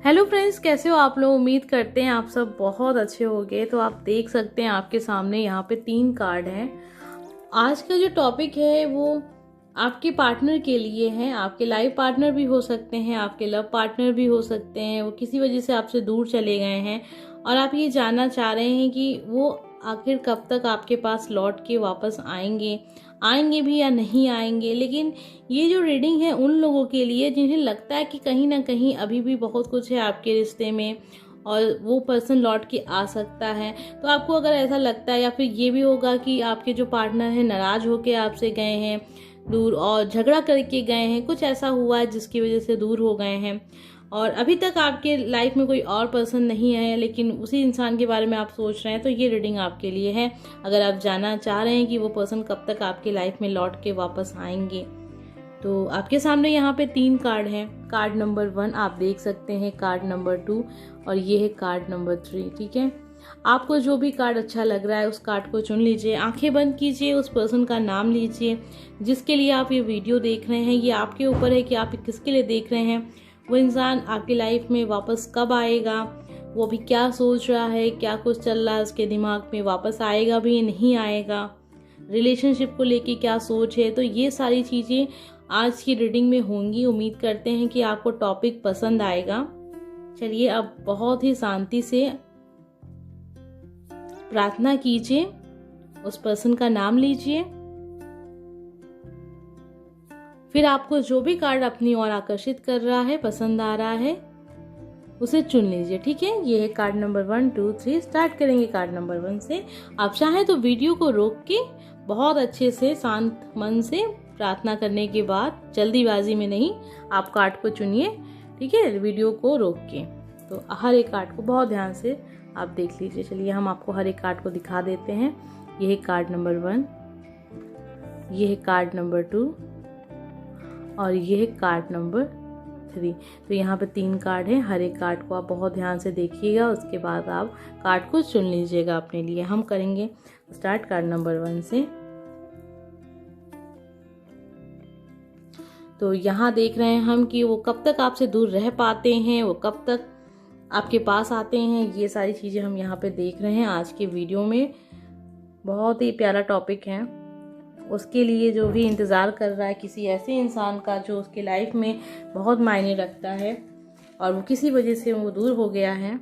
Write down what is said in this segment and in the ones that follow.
Hello friends, कैसे हो आप लोग। उम्मीद करते हैं आप सब बहुत अच्छे होंगे। तो आप देख सकते हैं आपके सामने यहाँ पे 3 कार्ड हैं। आज का जो टॉपिक है वो आपके पार्टनर के लिए है। आपके लाइफ पार्टनर भी हो सकते हैं, आपके लव पार्टनर भी हो सकते हैं। वो किसी वजह से आपसे दूर चले गए हैं और आप ये जानना चाह रहे हैं कि वो आखिर कब तक आपके पास लौट के वापस आएंगे भी या नहीं आएंगे। लेकिन ये जो रीडिंग है उन लोगों के लिए जिन्हें लगता है कि कहीं ना कहीं अभी भी बहुत कुछ है आपके रिश्ते में और वो पर्सन लौट के आ सकता है। तो आपको अगर ऐसा लगता है, या फिर ये भी होगा कि आपके जो पार्टनर हैं नाराज होके आपसे गए हैं दूर और झगड़ा करके गए हैं, कुछ ऐसा हुआ है जिसकी वजह से दूर हो गए हैं और अभी तक आपके लाइफ में कोई और पर्सन नहीं है, लेकिन उसी इंसान के बारे में आप सोच रहे हैं, तो ये रीडिंग आपके लिए है। अगर आप जानना चाह रहे हैं कि वो पर्सन कब तक आपके लाइफ में लौट के वापस आएंगे, तो आपके सामने यहाँ पे 3 कार्ड हैं। कार्ड नंबर 1 आप देख सकते हैं, कार्ड नंबर 2 और ये है कार्ड नंबर 3। ठीक है, आपको जो भी कार्ड अच्छा लग रहा है उस कार्ड को चुन लीजिए, आंखें बंद कीजिए, उस पर्सन का नाम लीजिए जिसके लिए आप ये वीडियो देख रहे हैं। ये आपके ऊपर है कि आप किसके लिए देख रहे हैं। वो इंसान आपकी लाइफ में वापस कब आएगा, वो अभी क्या सोच रहा है, क्या कुछ चल रहा है उसके दिमाग में, वापस आएगा भी नहीं आएगा, रिलेशनशिप को लेके क्या सोच है। तो ये सारी चीज़ें आज की रीडिंग में होंगी। उम्मीद करते हैं कि आपको टॉपिक पसंद आएगा। चलिए अब बहुत ही शांति से प्रार्थना कीजिए, उस पर्सन का नाम लीजिए, फिर आपको जो भी कार्ड अपनी ओर आकर्षित कर रहा है, पसंद आ रहा है, उसे चुन लीजिए। ठीक है, ये है कार्ड नंबर 1 2 3। स्टार्ट करेंगे कार्ड नंबर 1 से। आप चाहें तो वीडियो को रोक के बहुत अच्छे से शांत मन से प्रार्थना करने के बाद, जल्दीबाजी में नहीं, आप कार्ड को चुनिए। ठीक है, वीडियो को रोक के। तो हर एक कार्ड को बहुत ध्यान से आप देख लीजिए। चलिए हम आपको हर एक कार्ड को दिखा देते हैं। ये है कार्ड नंबर 1, ये है कार्ड नंबर 2 और ये है कार्ड नंबर 3। तो यहाँ पे 3 कार्ड हैं। हर एक कार्ड को आप बहुत ध्यान से देखिएगा, उसके बाद आप कार्ड को चुन लीजिएगा अपने लिए। हम करेंगे स्टार्ट कार्ड नंबर 1 से। तो यहाँ देख रहे हैं हम कि वो कब तक आपसे दूर रह पाते हैं, वो कब तक आपके पास आते हैं, ये सारी चीज़ें हम यहाँ पे देख रहे हैं आज के वीडियो में। बहुत ही प्यारा टॉपिक है। उसके लिए जो भी इंतज़ार कर रहा है किसी ऐसे इंसान का जो उसके लाइफ में बहुत मायने रखता है और वो किसी वजह से वो दूर हो गया है।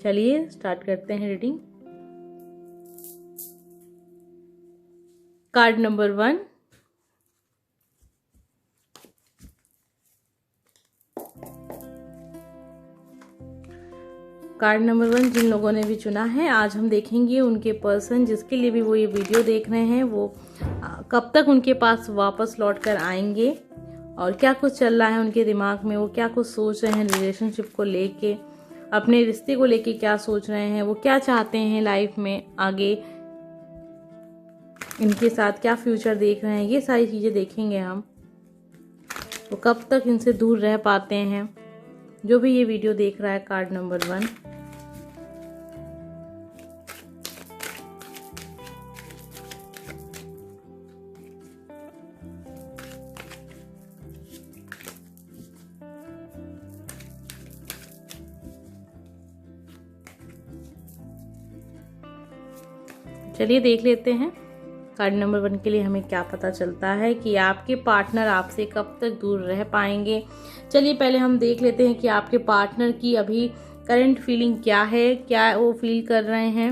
चलिए स्टार्ट करते हैं reading. Card number 1, card number 1 जिन लोगों ने भी चुना है, आज हम देखेंगे उनके पर्सन जिसके लिए भी वो ये वीडियो देख रहे हैं, वो कब तक उनके पास वापस लौट कर आएंगे और क्या कुछ चल रहा है उनके दिमाग में, वो क्या कुछ सोच रहे हैं रिलेशनशिप को लेके, अपने रिश्ते को लेके क्या सोच रहे हैं, वो क्या चाहते हैं लाइफ में आगे, इनके साथ क्या फ्यूचर देख रहे हैं। ये सारी चीज़ें देखेंगे हम। वो कब तक इनसे दूर रह पाते हैं, जो भी ये वीडियो देख रहा है। कार्ड नंबर 1, चलिए देख लेते हैं कार्ड नंबर 1 के लिए हमें क्या पता चलता है कि आपके पार्टनर आपसे कब तक दूर रह पाएंगे। चलिए पहले हम देख लेते हैं कि आपके पार्टनर की अभी करंट फीलिंग क्या है, क्या वो फील कर रहे हैं।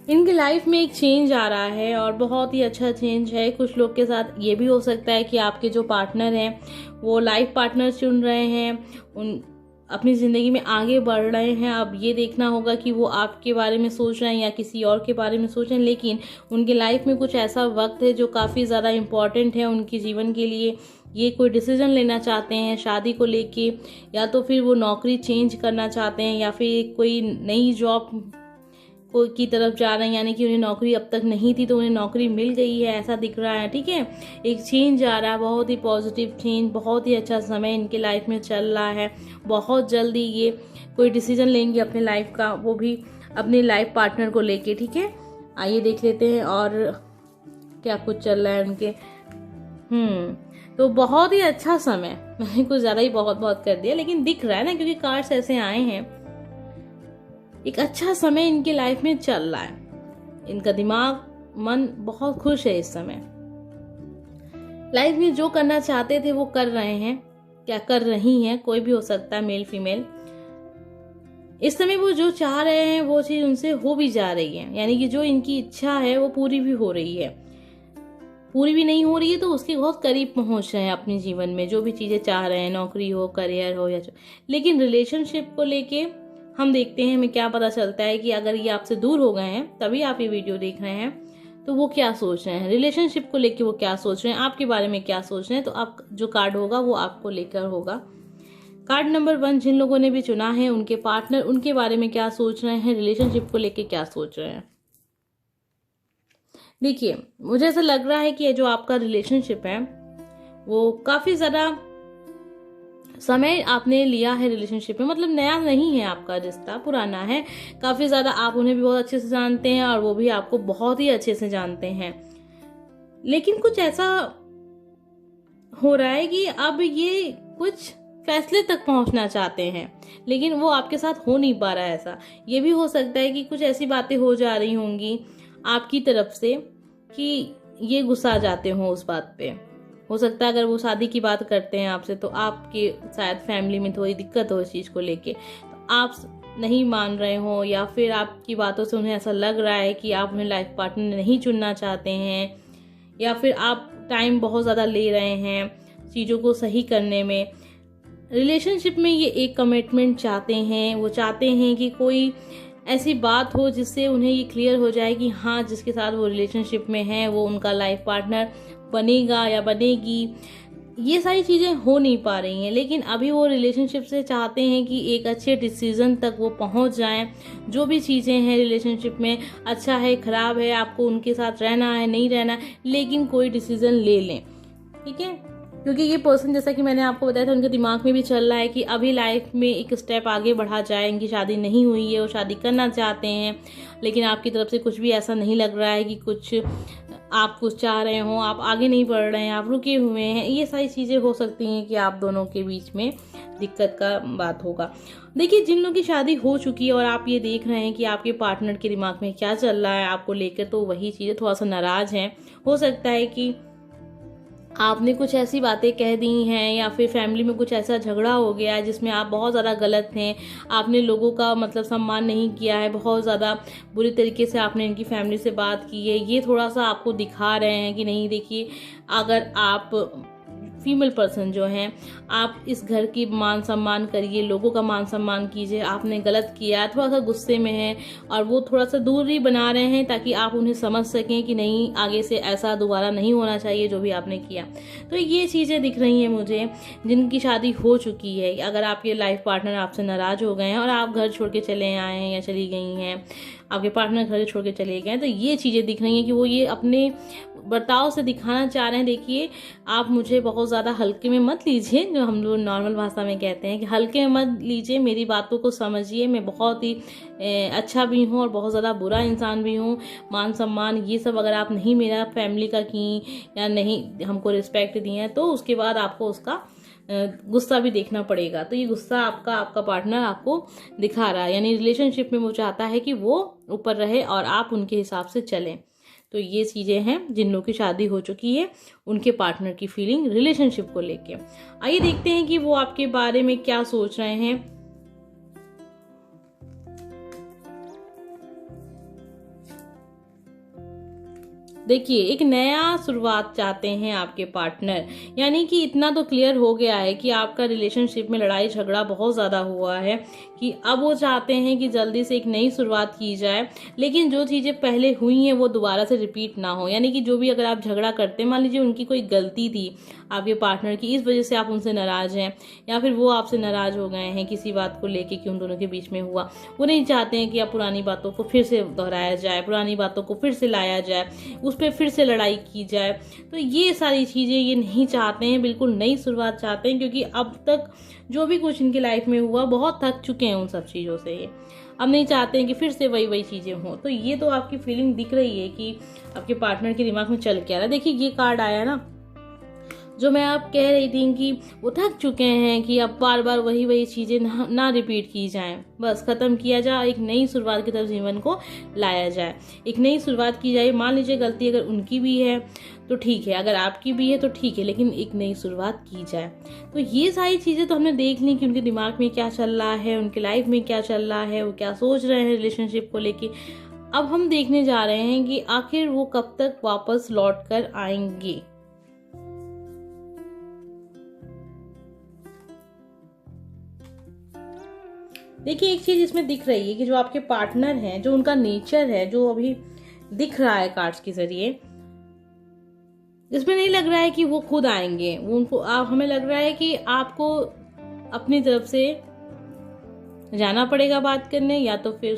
इनकी लाइफ में एक चेंज आ रहा है और बहुत ही अच्छा चेंज है। कुछ लोग के साथ ये भी हो सकता है कि आपके जो पार्टनर हैं वो लाइफ पार्टनर चुन रहे हैं, उन अपनी ज़िंदगी में आगे बढ़ रहे हैं। अब ये देखना होगा कि वो आपके बारे में सोच रहे हैं या किसी और के बारे में सोच रहे हैं, लेकिन उनके लाइफ में कुछ ऐसा वक्त है जो काफ़ी ज़्यादा इम्पॉर्टेंट है उनके जीवन के लिए। ये कोई डिसीजन लेना चाहते हैं शादी को लेके, या तो फिर वो नौकरी चेंज करना चाहते हैं, या फिर कोई नई जॉब की तरफ जा रहे हैं, यानी कि उन्हें नौकरी अब तक नहीं थी तो उन्हें नौकरी मिल गई है, ऐसा दिख रहा है। ठीक है, एक चेंज आ रहा है, बहुत ही पॉजिटिव चेंज, बहुत ही अच्छा समय इनके लाइफ में चल रहा है। बहुत जल्दी ये कोई डिसीजन लेंगे अपने लाइफ का, वो भी अपने लाइफ पार्टनर को लेके। ठीक है, आइए देख लेते हैं और क्या कुछ चल रहा है उनके। तो बहुत ही अच्छा समय, मैंने कुछ ज़्यादा ही बहुत कर दिया, लेकिन दिख रहा है ना क्योंकि कार्ड्स ऐसे आए हैं। एक अच्छा समय इनके लाइफ में चल रहा है, इनका दिमाग मन बहुत खुश है इस समय। लाइफ में जो करना चाहते थे वो कर रहे हैं, क्या कर रही हैं, कोई भी हो सकता है, मेल फीमेल। इस समय वो जो चाह रहे हैं वो चीज उनसे हो भी जा रही है, यानी कि जो इनकी इच्छा है वो पूरी भी हो रही है। पूरी भी नहीं हो रही है तो उसके बहुत करीब पहुंच रहे हैं अपने जीवन में, जो भी चीजें चाह रहे हैं, नौकरी हो, करियर हो या लेकिन रिलेशनशिप को लेके हम देखते हैं हमें क्या पता चलता है कि अगर ये आपसे दूर हो गए हैं तभी आप ये वीडियो देख रहे हैं, तो वो क्या सोच रहे हैं रिलेशनशिप को लेके, वो क्या सोच रहे हैं, आपके बारे में क्या सोच रहे हैं। तो आप जो कार्ड होगा वो आपको लेकर होगा। कार्ड नंबर 1, जिन लोगों ने भी चुना है, उनके पार्टनर उनके बारे में क्या सोच रहे हैं, रिलेशनशिप को लेके क्या सोच रहे हैं। देखिए, मुझे ऐसा लग रहा है कि ये जो आपका रिलेशनशिप है वो काफी ज्यादा समय आपने लिया है रिलेशनशिप में, मतलब नया नहीं है आपका रिश्ता, पुराना है काफी ज्यादा। आप उन्हें भी बहुत अच्छे से जानते हैं और वो भी आपको बहुत ही अच्छे से जानते हैं, लेकिन कुछ ऐसा हो रहा है कि अब ये कुछ फैसले तक पहुंचना चाहते हैं, लेकिन वो आपके साथ हो नहीं पा रहा है। ऐसा ये भी हो सकता है कि कुछ ऐसी बातें हो जा रही होंगी आपकी तरफ से कि ये गुस्सा आ जाते हो उस बात पे। हो सकता है अगर वो शादी की बात करते हैं आपसे तो आपके शायद फैमिली में थोड़ी दिक्कत हो इस चीज़ को लेके, तो आप नहीं मान रहे हो, या फिर आपकी बातों से उन्हें ऐसा लग रहा है कि आप उन्हें लाइफ पार्टनर नहीं चुनना चाहते हैं, या फिर आप टाइम बहुत ज़्यादा ले रहे हैं चीज़ों को सही करने में। रिलेशनशिप में ये एक कमिटमेंट चाहते हैं, वो चाहते हैं कि कोई ऐसी बात हो जिससे उन्हें ये क्लियर हो जाए कि हाँ, जिसके साथ वो रिलेशनशिप में है वो उनका लाइफ पार्टनर बनेगा या बनेगी। ये सारी चीज़ें हो नहीं पा रही हैं, लेकिन अभी वो रिलेशनशिप से चाहते हैं कि एक अच्छे डिसीजन तक वो पहुंच जाएं। जो भी चीज़ें हैं रिलेशनशिप में, अच्छा है खराब है, आपको उनके साथ रहना है नहीं रहना है, लेकिन कोई डिसीजन ले लें, ठीक है। क्योंकि ये पर्सन, जैसा कि मैंने आपको बताया था, उनके दिमाग में भी चल रहा है कि अभी लाइफ में एक स्टेप आगे बढ़ा जाए। इनकी शादी नहीं हुई है, वो शादी करना चाहते हैं, लेकिन आपकी तरफ से कुछ भी ऐसा नहीं लग रहा है कि कुछ आप कुछ चाह रहे हो, आप आगे नहीं बढ़ रहे हैं, आप रुके हुए हैं। ये सारी चीज़ें हो सकती हैं कि आप दोनों के बीच में दिक्कत का बात होगा। देखिए, जिन लोगों की शादी हो चुकी है और आप ये देख रहे हैं कि आपके पार्टनर के दिमाग में क्या चल रहा है आपको लेकर, तो वही चीज़ें थोड़ा सा नाराज हैं। हो सकता है कि आपने कुछ ऐसी बातें कह दी हैं या फिर फैमिली में कुछ ऐसा झगड़ा हो गया है जिसमें आप बहुत ज़्यादा गलत हैं। आपने लोगों का मतलब सम्मान नहीं किया है, बहुत ज़्यादा बुरी तरीके से आपने इनकी फैमिली से बात की है। ये थोड़ा सा आपको दिखा रहे हैं कि नहीं, देखिए, अगर आप फीमेल पर्सन जो हैं, आप इस घर की मान सम्मान करिए, लोगों का मान सम्मान कीजिए। आपने गलत किया, थोड़ा सा गुस्से में है और वो थोड़ा सा दूरी बना रहे हैं ताकि आप उन्हें समझ सकें कि नहीं, आगे से ऐसा दोबारा नहीं होना चाहिए जो भी आपने किया। तो ये चीज़ें दिख रही हैं मुझे जिनकी शादी हो चुकी है। अगर आपके लाइफ पार्टनर आपसे नाराज हो गए हैं और आप घर छोड़ के चले आए हैं या चली गई हैं, आपके पार्टनर घर छोड़ के चले गए हैं, तो ये चीज़ें दिख रही हैं कि वो ये अपने बर्ताव से दिखाना चाह रहे हैं। देखिए, आप मुझे बहुत ज़्यादा हल्के में मत लीजिए, जो हम लोग नॉर्मल भाषा में कहते हैं कि हल्के में मत लीजिए, मेरी बातों को समझिए। मैं बहुत ही अच्छा भी हूँ और बहुत ज़्यादा बुरा इंसान भी हूँ। मान सम्मान ये सब अगर आप नहीं मेरा फैमिली का की या नहीं हमको रिस्पेक्ट दी है, तो उसके बाद आपको उसका गुस्सा भी देखना पड़ेगा। तो ये गुस्सा आपका पार्टनर आपको दिखा रहा है, यानी रिलेशनशिप में वो चाहता है कि वो ऊपर रहे और आप उनके हिसाब से चलें। तो ये चीज़ें हैं जिन लोगों की शादी हो चुकी है, उनके पार्टनर की फीलिंग रिलेशनशिप को लेके। आइए देखते हैं कि वो आपके बारे में क्या सोच रहे हैं। देखिए, एक नया शुरुआत चाहते हैं आपके पार्टनर, यानी कि इतना तो क्लियर हो गया है कि आपका रिलेशनशिप में लड़ाई झगड़ा बहुत ज़्यादा हुआ है कि अब वो चाहते हैं कि जल्दी से एक नई शुरुआत की जाए, लेकिन जो चीज़ें पहले हुई हैं वो दोबारा से रिपीट ना हो। यानी कि जो भी अगर आप झगड़ा करते हैं, मान लीजिए उनकी कोई गलती थी आपके पार्टनर की, इस वजह से आप उनसे नाराज हैं, या फिर वो आपसे नाराज हो गए हैं किसी बात को लेके कि उन दोनों के बीच में हुआ, वो नहीं चाहते हैं कि आप पुरानी बातों को फिर से दोहराया जाए, पुरानी बातों को फिर से लाया जाए, उस पर फिर से लड़ाई की जाए। तो ये सारी चीज़ें ये नहीं चाहते हैं, बिल्कुल नई शुरुआत चाहते हैं, क्योंकि अब तक जो भी कुछ इनकी लाइफ में हुआ बहुत थक चुके हैं उन सब चीज़ों से। ये अब नहीं चाहते हैं कि फिर से वही वही चीज़ें हों। तो ये तो आपकी फीलिंग दिख रही है कि आपके पार्टनर के दिमाग में चल के आ रहा है। देखिए ये कार्ड आया ना, जो मैं आप कह रही थी कि वो थक चुके हैं कि अब बार बार वही वही चीज़ें ना रिपीट की जाएं, बस ख़त्म किया जाए, एक नई शुरुआत की तरफ जीवन को लाया जाए, एक नई शुरुआत की जाए। मान लीजिए गलती अगर उनकी भी है तो ठीक है, अगर आपकी भी है तो ठीक है, लेकिन एक नई शुरुआत की जाए। तो ये सारी चीज़ें तो हमने देख ली कि उनके दिमाग में क्या चल रहा है, उनके लाइफ में क्या चल रहा है, वो क्या सोच रहे हैं रिलेशनशिप को लेके। अब हम देखने जा रहे हैं कि आखिर वो कब तक वापस लौट कर आएंगे। देखिए एक चीज इसमें दिख रही है कि जो आपके पार्टनर हैं, जो उनका नेचर है, जो अभी दिख रहा है कार्ड्स के जरिए, इसमें नहीं लग रहा है कि वो खुद आएंगे। वो उनको हमें लग रहा है कि आपको अपनी तरफ से जाना पड़ेगा बात करने, या तो फिर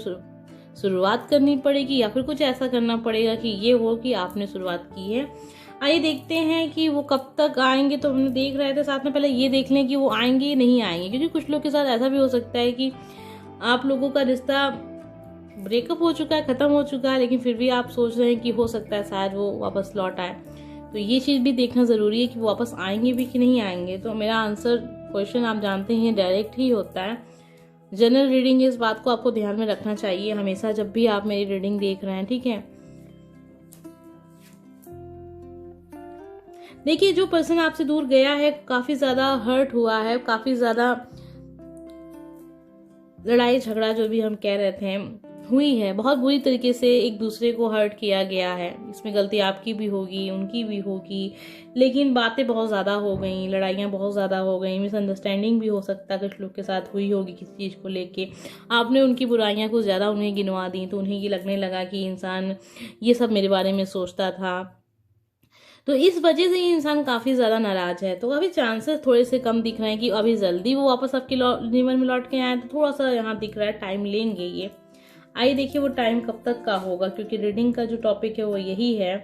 शुरुआत करनी पड़ेगी, या फिर कुछ ऐसा करना पड़ेगा कि ये हो कि आपने शुरुआत की है। आइए देखते हैं कि वो कब तक आएंगे। तो हमने देख रहे थे साथ में, पहले ये देख लें कि वो आएंगे या नहीं आएंगे, क्योंकि कुछ लोग के साथ ऐसा भी हो सकता है कि आप लोगों का रिश्ता ब्रेकअप हो चुका है, खत्म हो चुका है, लेकिन फिर भी आप सोच रहे हैं कि हो सकता है शायद वो वापस लौट आए। तो ये चीज़ भी देखना ज़रूरी है कि वो वापस आएंगे भी कि नहीं आएंगे। तो मेरा आंसर क्वेश्चन आप जानते हैं डायरेक्ट ही होता है। जनरल रीडिंग है, इस बात को आपको ध्यान में रखना चाहिए हमेशा जब भी आप मेरी रीडिंग देख रहे हैं, ठीक है। देखिए जो पर्सन आपसे दूर गया है, काफी ज्यादा हर्ट हुआ है, काफी ज्यादा लड़ाई झगड़ा जो भी हम कह रहे थे हुई है, बहुत बुरी तरीके से एक दूसरे को हर्ट किया गया है। इसमें गलती आपकी भी होगी, उनकी भी होगी, लेकिन बातें बहुत ज़्यादा हो गई, लड़ाइयाँ बहुत ज़्यादा हो गई, मिसअंडरस्टैंडिंग भी हो सकता है कुछ लोग के साथ हुई होगी किसी चीज़ को लेके। आपने उनकी बुराइयाँ कुछ ज़्यादा उन्हें गिनवा दी, तो उन्हें ये लगने लगा कि इंसान ये सब मेरे बारे में सोचता था। तो इस वजह से ये इंसान काफ़ी ज़्यादा नाराज़ है। तो अभी चांसेस थोड़े से कम दिख रहे हैं कि अभी जल्दी वो वापस आपके जीवन में लौट के आए। तो थोड़ा सा यहाँ दिख रहा है टाइम लेंगे ये। आइए देखिए वो टाइम कब तक का होगा, क्योंकि रीडिंग का जो टॉपिक है वो यही है।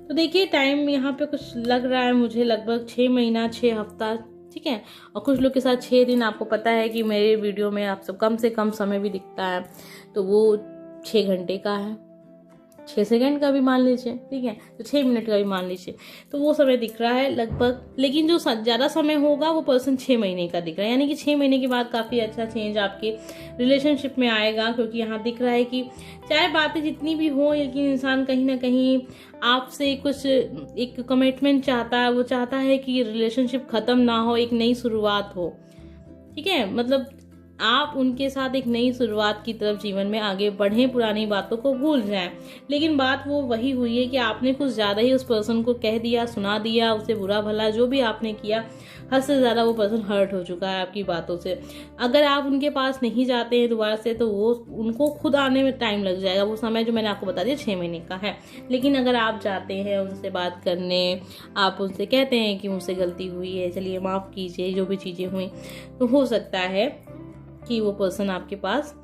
तो देखिए टाइम यहाँ पे कुछ लग रहा है मुझे, लगभग 6 महीना 6 हफ्ता, ठीक है। और कुछ लोग के साथ 6 दिन। आपको पता है कि मेरे वीडियो में आप सब कम से कम समय भी दिखता है, तो वो 6 घंटे का है, 6 सेकंड का भी मान लीजिए, ठीक है, तो 6 मिनट का भी मान लीजिए, तो वो समय दिख रहा है लगभग। लेकिन जो ज़्यादा समय होगा वो पर्सन 6 महीने का दिख रहा है, यानी कि 6 महीने के बाद काफ़ी अच्छा चेंज आपके रिलेशनशिप में आएगा। क्योंकि यहाँ दिख रहा है कि चाहे बातें जितनी भी हो, लेकिन इंसान कहीं ना कहीं आपसे कुछ एक कमिटमेंट चाहता है। वो चाहता है कि रिलेशनशिप ख़त्म ना हो, एक नई शुरुआत हो, ठीक है। मतलब आप उनके साथ एक नई शुरुआत की तरफ जीवन में आगे बढ़ें, पुरानी बातों को भूल जाएं। लेकिन बात वो वही हुई है कि आपने कुछ ज़्यादा ही उस पर्सन को कह दिया, सुना दिया, उसे बुरा भला जो भी आपने किया, हद से ज़्यादा वो पर्सन हर्ट हो चुका है आपकी बातों से। अगर आप उनके पास नहीं जाते हैं दोबारा से, तो वो उनको खुद आने में टाइम लग जाएगा। वो समय जो मैंने आपको बता दिया 6 महीने का है। लेकिन अगर आप जाते हैं उनसे बात करने, आप उनसे कहते हैं कि मुझसे गलती हुई है, चलिए माफ़ कीजिए, जो भी चीज़ें हुई, तो हो सकता है कि वो पर्सन आपके पास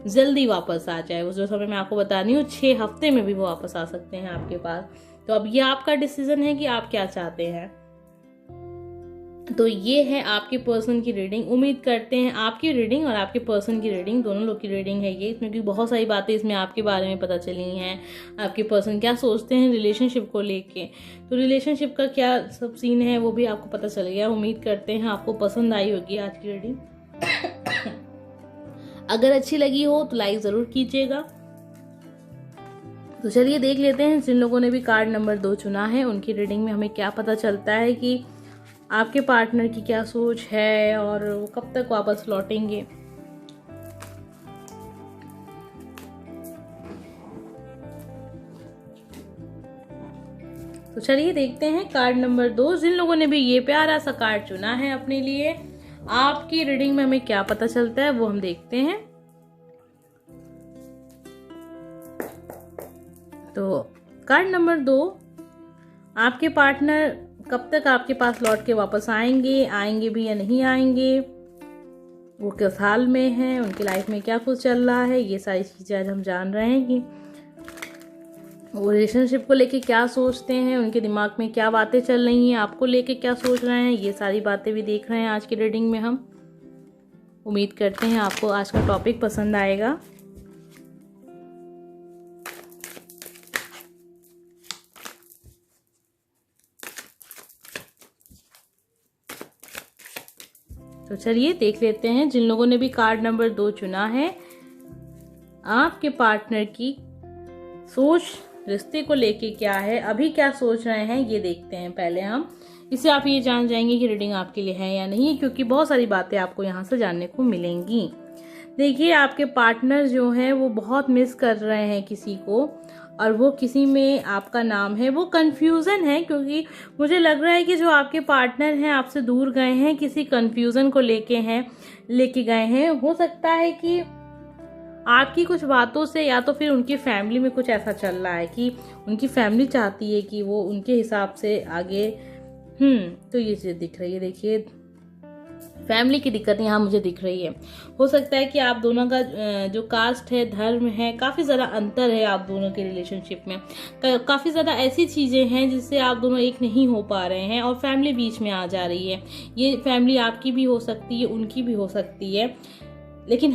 जल्दी वापस आ जाए। उस जो समय मैं आपको बता रही हूँ 6 हफ्ते में भी वो वापस आ सकते हैं आपके पास। तो अब ये आपका डिसीजन है कि आप क्या चाहते हैं। तो ये है आपके पर्सन की रीडिंग। उम्मीद करते हैं आपकी रीडिंग और आपके पर्सन की रीडिंग, दोनों लोग की रीडिंग है ये, क्योंकि बहुत सारी बातें इसमें आपके बारे में पता चली हैं। आपके पर्सन क्या सोचते हैं रिलेशनशिप को लेके, तो रिलेशनशिप का क्या सब सीन है वो भी आपको पता चल गया। उम्मीद करते हैं आपको पसंद आई होगी आज की रीडिंग। अगर अच्छी लगी हो तो लाइक जरूर कीजिएगा। तो चलिए देख लेते हैं जिन लोगों ने भी कार्ड नंबर 2 चुना है उनकी रीडिंग में हमें क्या पता चलता है कि आपके पार्टनर की क्या सोच है और वो कब तक वापस लौटेंगे। तो चलिए देखते हैं कार्ड नंबर 2। जिन लोगों ने भी ये प्यारा सा कार्ड चुना है अपने लिए, आपकी रीडिंग में हमें क्या पता चलता है वो हम देखते हैं। तो कार्ड नंबर 2, आपके पार्टनर कब तक आपके पास लौट के वापस आएंगे भी या नहीं आएंगे, वो किस हाल में है, उनकी लाइफ में क्या कुछ चल रहा है, ये सारी चीज़ें आज हम जान रहे हैं कि वो रिलेशनशिप को लेके क्या सोचते हैं, उनके दिमाग में क्या बातें चल रही हैं, आपको लेके क्या सोच रहे हैं, ये सारी बातें भी देख रहे हैं आज की रीडिंग में हम। उम्मीद करते हैं आपको आज का टॉपिक पसंद आएगा। तो चलिए देख लेते हैं जिन लोगों ने भी कार्ड नंबर 2 चुना है, आपके पार्टनर की सोच रिश्ते को लेके क्या है, अभी क्या सोच रहे हैं, ये देखते हैं पहले हम। इससे आप ये जान जाएंगे कि रीडिंग आपके लिए है या नहीं, क्योंकि बहुत सारी बातें आपको यहाँ से जानने को मिलेंगी। देखिए, आपके पार्टनर जो हैं वो बहुत मिस कर रहे हैं किसी को, और वो किसी में आपका नाम है। वो कंफ्यूजन है, क्योंकि मुझे लग रहा है कि जो आपके पार्टनर हैं आपसे दूर गए हैं, किसी कंफ्यूजन को लेके गए हैं। हो सकता है कि आपकी कुछ बातों से, या तो फिर उनकी फैमिली में कुछ ऐसा चल रहा है कि उनकी फैमिली चाहती है कि वो उनके हिसाब से आगे तो ये चीज़ दिख रही है। देखिए, फैमिली की दिक्कत यहाँ मुझे दिख रही है। हो सकता है कि आप दोनों का जो कास्ट है, धर्म है, काफ़ी ज़्यादा अंतर है आप दोनों के रिलेशनशिप में। काफ़ी ज़्यादा ऐसी चीज़ें हैं जिससे आप दोनों एक नहीं हो पा रहे हैं, और फैमिली बीच में आ जा रही है। ये फैमिली आपकी भी हो सकती है, उनकी भी हो सकती है, लेकिन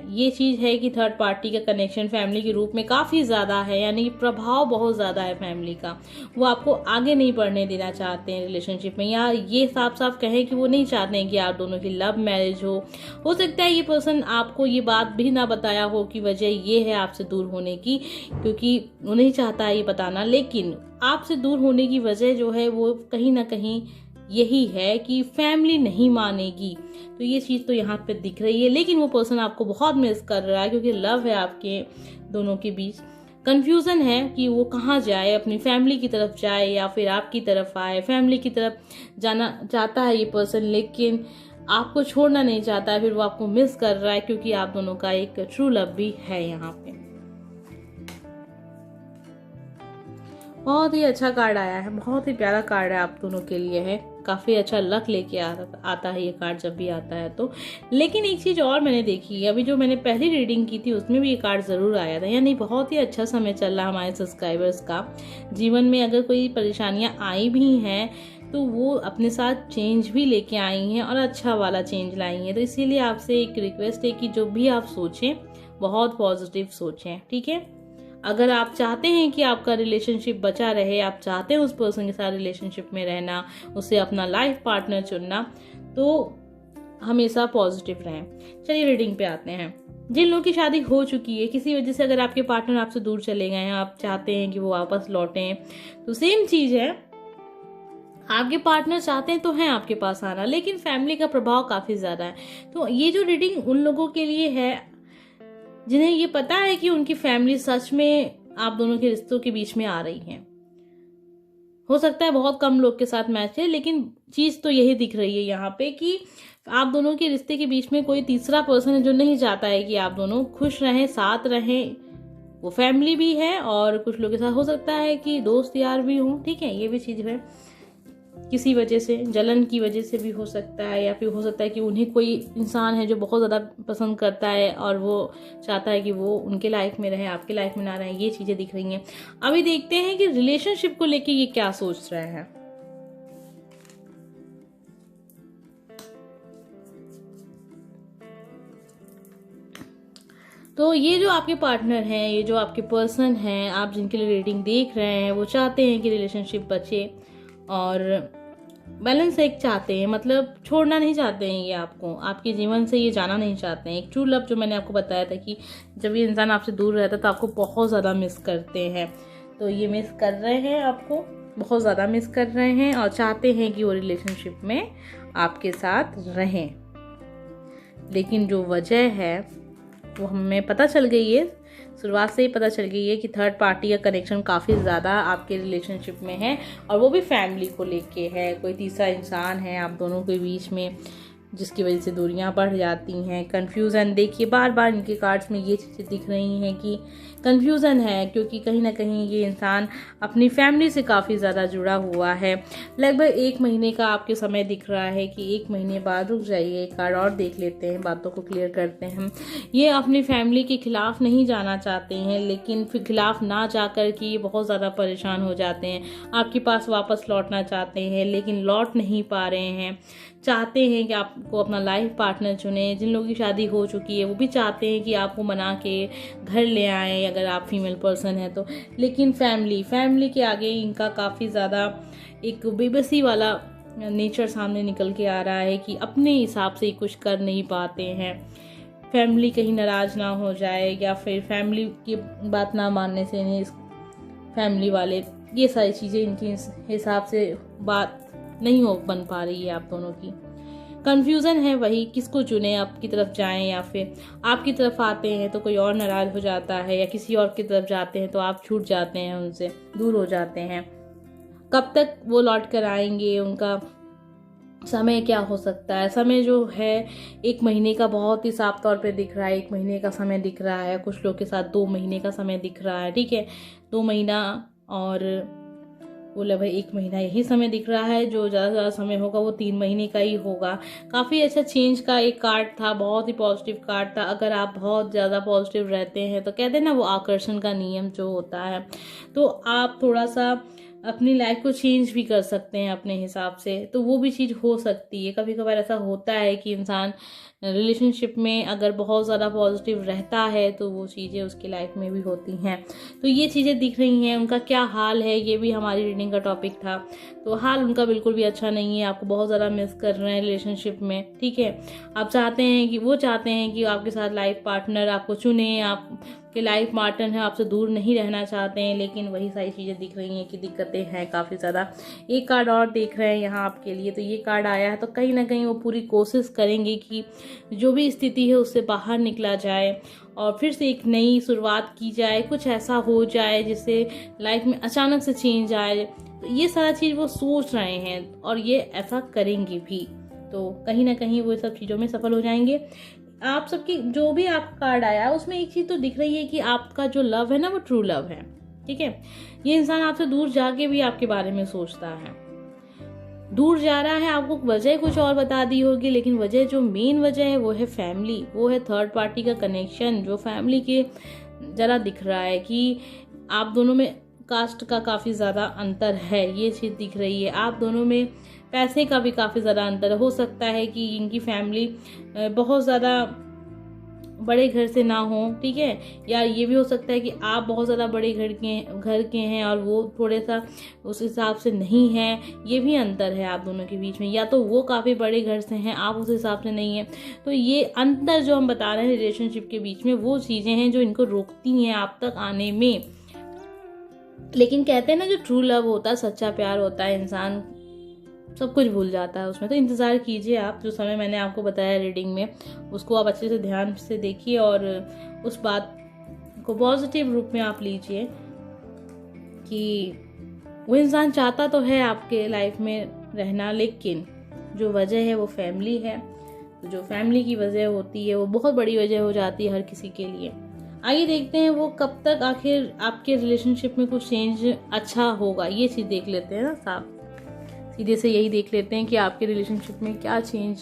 ये चीज़ है कि थर्ड पार्टी का कनेक्शन फैमिली के रूप में काफ़ी ज़्यादा है, यानी कि प्रभाव बहुत ज़्यादा है फैमिली का। वो आपको आगे नहीं बढ़ने देना चाहते हैं रिलेशनशिप में, या ये साफ साफ कहें कि वो नहीं चाहते हैं कि आप दोनों की लव मैरिज हो सकता है ये पर्सन आपको ये बात भी ना बताया हो कि वजह ये है आपसे दूर होने की, क्योंकि वो नहीं चाहता है ये बताना, लेकिन आपसे दूर होने की वजह जो है वो कहीं ना कहीं यही है कि फैमिली नहीं मानेगी। तो ये चीज़ तो यहाँ पे दिख रही है, लेकिन वो पर्सन आपको बहुत मिस कर रहा है, क्योंकि लव है आपके दोनों के बीच। कंफ्यूजन है कि वो कहाँ जाए, अपनी फैमिली की तरफ जाए या फिर आपकी तरफ आए। फैमिली की तरफ जाना चाहता है ये पर्सन, लेकिन आपको छोड़ना नहीं चाहता है, फिर वो आपको मिस कर रहा है, क्योंकि आप दोनों का एक ट्रू लव भी है यहाँ पे। बहुत ही अच्छा कार्ड आया है, बहुत ही प्यारा कार्ड है आप दोनों के लिए है। काफ़ी अच्छा लक लेके आता है ये कार्ड जब भी आता है तो। लेकिन एक चीज़ और मैंने देखी है, अभी जो मैंने पहली रीडिंग की थी उसमें भी ये कार्ड ज़रूर आया था, यानी बहुत ही अच्छा समय चल रहा है हमारे सब्सक्राइबर्स का। जीवन में अगर कोई परेशानियाँ आई भी हैं तो वो अपने साथ चेंज भी लेके आई हैं, और अच्छा वाला चेंज लाई हैं। तो इसीलिए आपसे एक रिक्वेस्ट है कि जो भी आप सोचें बहुत पॉजिटिव सोचें, ठीक है। अगर आप चाहते हैं कि आपका रिलेशनशिप बचा रहे, आप चाहते हैं उस पर्सन के साथ रिलेशनशिप में रहना, उसे अपना लाइफ पार्टनर चुनना, तो हमेशा पॉजिटिव रहें। चलिए रीडिंग पे आते हैं। जिन लोगों की शादी हो चुकी है, किसी वजह से अगर आपके पार्टनर आपसे दूर चले गए हैं, आप चाहते हैं कि वो वापस लौटें, तो सेम चीज़ है। आपके पार्टनर चाहते हैं तो हैं आपके पास आना, लेकिन फैमिली का प्रभाव काफ़ी ज़्यादा है। तो ये जो रीडिंग उन लोगों के लिए है जिन्हें ये पता है कि उनकी फैमिली सच में आप दोनों के रिश्तों के बीच में आ रही है। हो सकता है बहुत कम लोग के साथ मैच है, लेकिन चीज़ तो यही दिख रही है यहाँ पे कि आप दोनों के रिश्ते के बीच में कोई तीसरा पर्सन है जो नहीं चाहता है कि आप दोनों खुश रहें, साथ रहें। वो फैमिली भी है, और कुछ लोग के साथ हो सकता है कि दोस्त यार भी हों, ठीक है। ये भी चीज़ है, किसी वजह से, जलन की वजह से भी हो सकता है, या फिर हो सकता है कि उन्हें कोई इंसान है जो बहुत ज़्यादा पसंद करता है और वो चाहता है कि वो उनके लाइफ में रहे, आपके लाइफ में ना रहे। ये चीज़ें दिख रही हैं। अभी देखते हैं कि रिलेशनशिप को लेके ये क्या सोच रहे हैं। तो ये जो आपके पार्टनर हैं, ये जो आपके पर्सन हैं, आप जिनके लिए रीडिंग देख रहे हैं, वो चाहते हैं कि रिलेशनशिप बचे और बैलेंस एक चाहते हैं, मतलब छोड़ना नहीं चाहते हैं। ये आपको आपके जीवन से ये जाना नहीं चाहते हैं। एक ट्रू लव जो मैंने आपको बताया था कि जब ये इंसान आपसे दूर रहता है तो आपको बहुत ज़्यादा मिस करते हैं, तो ये मिस कर रहे हैं, आपको बहुत ज़्यादा मिस कर रहे हैं, और चाहते हैं कि वो रिलेशनशिप में आपके साथ रहें। लेकिन जो वजह है वो हमें पता चल गई है, शुरुआत से ही पता चल गई है कि थर्ड पार्टी का कनेक्शन काफ़ी ज़्यादा आपके रिलेशनशिप में है, और वो भी फैमिली को लेके है। कोई तीसरा इंसान है आप दोनों के बीच में, जिसकी वजह से दूरियां बढ़ जाती हैं। कन्फ्यूज़न, देखिए बार बार इनके कार्ड्स में ये चीज़ें दिख रही हैं कि कन्फ्यूज़न है, क्योंकि कहीं ना कहीं ये इंसान अपनी फैमिली से काफ़ी ज़्यादा जुड़ा हुआ है। लगभग 1 महीने का आपके समय दिख रहा है कि 1 महीने बाद, रुक जाइए एक कार्ड और देख लेते हैं, बातों को क्लियर करते हैं। ये अपनी फैमिली के खिलाफ नहीं जाना चाहते हैं, लेकिन फिर खिलाफ ना जाकर के ये बहुत ज़्यादा परेशान हो जाते हैं। आपके पास वापस लौटना चाहते हैं, लेकिन लौट नहीं पा रहे हैं। चाहते हैं कि आपको अपना लाइफ पार्टनर चुने। जिन लोगों की शादी हो चुकी है वो भी चाहते हैं कि आपको मना के घर ले आएँ अगर आप फीमेल पर्सन हैं तो। लेकिन फैमिली के आगे इनका काफ़ी ज़्यादा एक बेबसी वाला नेचर सामने निकल के आ रहा है कि अपने हिसाब से कुछ कर नहीं पाते हैं। फैमिली कहीं नाराज़ ना हो जाए या फिर फैमिली की बात ना मानने से इन्हें फैमिली वाले, ये सारी चीज़ें इनके हिसाब से बात नहीं हो बन पा रही है। आप दोनों की कंफ्यूजन है, वही किसको चुने, आपकी तरफ जाएं या फिर आपकी तरफ आते हैं तो कोई और नाराज हो जाता है, या किसी और की तरफ जाते हैं तो आप छूट जाते हैं, उनसे दूर हो जाते हैं। कब तक वो लौट कर आएंगे, उनका समय क्या हो सकता है। समय जो है 1 महीने का बहुत ही साफ तौर पे दिख रहा है, 1 महीने का समय दिख रहा है। कुछ लोग के साथ 2 महीने का समय दिख रहा है, ठीक है, 2 महीना और बोले भाई 1 महीना यही समय दिख रहा है। जो ज़्यादा से ज़्यादा समय होगा वो 3 महीने का ही होगा। काफ़ी अच्छा चेंज का एक कार्ड था, बहुत ही पॉजिटिव कार्ड था। अगर आप बहुत ज़्यादा पॉजिटिव रहते हैं तो कहते हैं ना वो आकर्षण का नियम जो होता है, तो आप थोड़ा सा अपनी लाइफ को चेंज भी कर सकते हैं अपने हिसाब से, तो वो भी चीज़ हो सकती है। कभी कभार ऐसा होता है कि इंसान रिलेशनशिप में अगर बहुत ज़्यादा पॉजिटिव रहता है तो वो चीज़ें उसकी लाइफ में भी होती हैं। तो ये चीज़ें दिख रही हैं। उनका क्या हाल है, ये भी हमारी रीडिंग का टॉपिक था। तो हाल उनका बिल्कुल भी अच्छा नहीं है, आपको बहुत ज़्यादा मिस कर रहे हैं रिलेशनशिप में, ठीक है। आप चाहते हैं कि वो चाहते हैं कि आपके साथ लाइफ पार्टनर आपको चुने, आपके लाइफ पार्टनर है, आपसे दूर नहीं रहना चाहते हैं, लेकिन वही सारी चीज़ें दिख रही हैं कि दिक्कतें हैं काफ़ी ज़्यादा। एक कार्ड और देख रहे हैं यहाँ आपके लिए, तो ये कार्ड आया है, तो कहीं ना कहीं वो पूरी कोशिश करेंगे कि जो भी स्थिति है उससे बाहर निकला जाए और फिर से एक नई शुरुआत की जाए। कुछ ऐसा हो जाए जिससे लाइफ में अचानक से चेंज आए। तो ये सारा चीज़ वो सोच रहे हैं और ये ऐसा करेंगे भी, तो कहीं ना कहीं वो सब चीज़ों में सफल हो जाएंगे। आप सबकी जो भी आपका कार्ड आया उसमें एक चीज़ तो दिख रही है कि आपका जो लव है ना वो ट्रू लव है, ठीक है। ये इंसान आपसे दूर जाके भी आपके बारे में सोचता है, दूर जा रहा है। आपको वजह कुछ और बता दी होगी, लेकिन वजह जो मेन वजह है वो है फैमिली, वो है थर्ड पार्टी का कनेक्शन जो फैमिली के जरा दिख रहा है कि आप दोनों में कास्ट का काफ़ी ज़्यादा अंतर है, ये चीज़ दिख रही है। आप दोनों में पैसे का भी काफ़ी ज़्यादा अंतर हो सकता है कि इनकी फैमिली बहुत ज़्यादा बड़े घर से ना हो, ठीक है, या ये भी हो सकता है कि आप बहुत ज़्यादा बड़े घर के हैं और वो थोड़े सा उस हिसाब से नहीं है। ये भी अंतर है आप दोनों के बीच में, या तो वो काफ़ी बड़े घर से हैं, आप उस हिसाब से नहीं है। तो ये अंतर जो हम बता रहे हैं रिलेशनशिप के बीच में, वो चीज़ें हैं जो इनको रोकती हैं आप तक आने में। लेकिन कहते हैं ना जो ट्रू लव होता है, सच्चा प्यार होता है, इंसान सब कुछ भूल जाता है उसमें। तो इंतज़ार कीजिए आप, जो समय मैंने आपको बताया रीडिंग में उसको आप अच्छे से ध्यान से देखिए और उस बात को पॉजिटिव रूप में आप लीजिए कि वो इंसान चाहता तो है आपके लाइफ में रहना, लेकिन जो वजह है वो फैमिली है। तो जो फैमिली की वजह होती है वो बहुत बड़ी वजह हो जाती है हर किसी के लिए। आइए देखते हैं वो कब तक आखिर आपके रिलेशनशिप में कुछ चेंज अच्छा होगा, ये चीज़ देख लेते हैं ना साहब। सीधे से यही देख लेते हैं कि आपके रिलेशनशिप में क्या चेंज।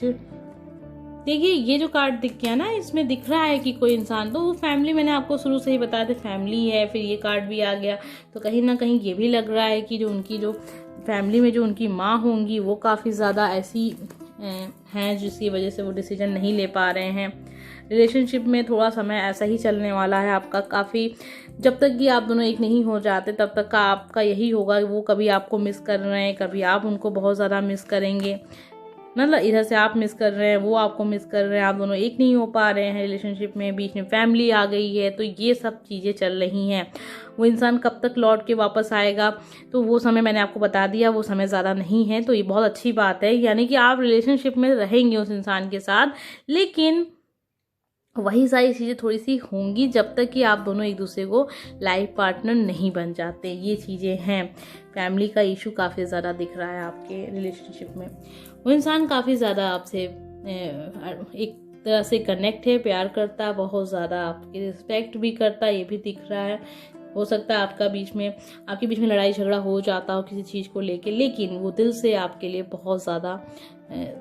देखिए ये जो कार्ड दिख गया ना, इसमें दिख रहा है कि कोई इंसान, तो वो फैमिली, मैंने आपको शुरू से ही बताया था फैमिली है, फिर ये कार्ड भी आ गया। तो कहीं ना कहीं ये भी लग रहा है कि जो उनकी जो फैमिली में जो उनकी माँ होंगी वो काफ़ी ज़्यादा ऐसी हैं जिसकी वजह से वो डिसीजन नहीं ले पा रहे हैं। रिलेशनशिप में थोड़ा समय ऐसा ही चलने वाला है आपका, काफ़ी जब तक कि आप दोनों एक नहीं हो जाते तब तक का आपका यही होगा। वो कभी आपको मिस कर रहे हैं, कभी आप उनको बहुत ज़्यादा मिस करेंगे, मतलब इधर से आप मिस कर रहे हैं, वो आपको मिस कर रहे हैं, आप दोनों एक नहीं हो पा रहे हैं रिलेशनशिप में, बीच में फैमिली आ गई है। तो ये सब चीज़ें चल रही हैं। वो इंसान कब तक लौट के वापस आएगा तो वो समय मैंने आपको बता दिया, वो समय ज़्यादा नहीं है। तो ये बहुत अच्छी बात है, यानी कि आप रिलेशनशिप में रहेंगे उस इंसान के साथ, लेकिन वही सारी चीज़ें थोड़ी सी होंगी जब तक कि आप दोनों एक दूसरे को लाइफ पार्टनर नहीं बन जाते। ये चीज़ें हैं। फैमिली का इशू काफ़ी ज़्यादा दिख रहा है आपके रिलेशनशिप में। वो इंसान काफ़ी ज़्यादा आपसे एक तरह से कनेक्ट है, प्यार करता है, बहुत ज़्यादा आपकी रिस्पेक्ट भी करता है, ये भी दिख रहा है। हो सकता है आपके बीच में लड़ाई झगड़ा हो जाता हो किसी चीज़ को लेके, लेकिन वो दिल से आपके लिए बहुत ज़्यादा